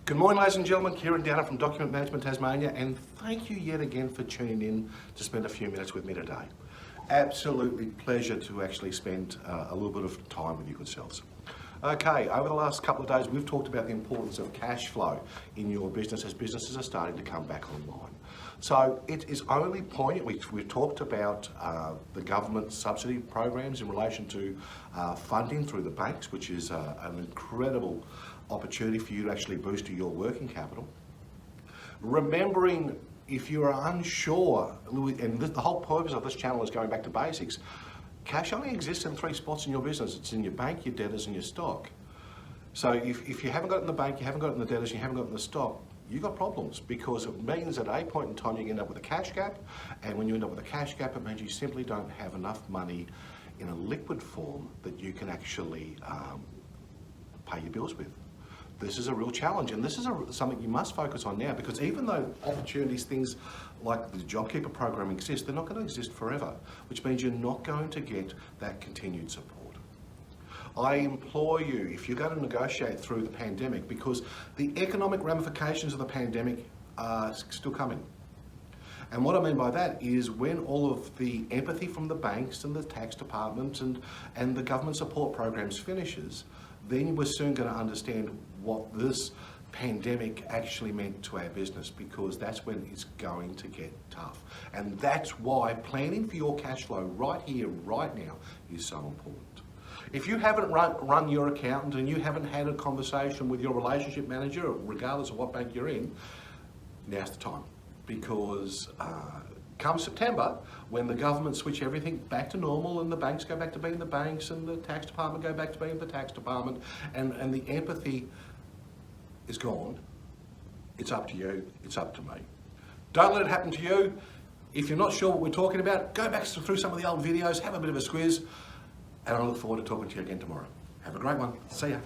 Good morning, ladies and gentlemen. Kieran Downer from Document Management Tasmania, and thank you yet again for tuning in to spend a few minutes with me today. Absolutely pleasure to actually spend a little bit of time with you good selves. Okay, over the last couple of days, we've talked about the importance of cash flow in your business as businesses are starting to come back online. So it is only poignant. We've talked about the government subsidy programs in relation to funding through the banks, which is an incredible opportunity for you to actually boost your working capital. Remembering, if you are unsure, and the whole purpose of this channel is going back to basics, cash only exists in three spots in your business. It's in your bank, your debtors, and your stock. So if you haven't got it in the bank, you haven't got it in the debtors, you haven't got it in the stock, you've got problems, because it means at a point in time you end up with a cash gap, and when you end up with a cash gap, it means you simply don't have enough money in a liquid form that you can actually pay your bills with. This is a real challenge, and this is something you must focus on now, because even though opportunities, things like the JobKeeper program exist, they're not going to exist forever, which means you're not going to get that continued support. I implore you, if you're going to negotiate through the pandemic, because the economic ramifications of the pandemic are still coming. And what I mean by that is when all of the empathy from the banks and the tax departments and the government support programs finishes, then we're soon going to understand what this pandemic actually meant to our business, because that's when it's going to get tough. And that's why planning for your cash flow right here, right now is so important. If you haven't run your accountant and you haven't had a conversation with your relationship manager, regardless of what bank you're in, now's the time. Because come September, when the government switch everything back to normal and the banks go back to being the banks and the tax department go back to being the tax department, and the empathy is gone, it's up to you, it's up to me. Don't let it happen to you. If you're not sure what we're talking about, go back through some of the old videos, have a bit of a squiz, and I look forward to talking to you again tomorrow. Have a great one. See ya.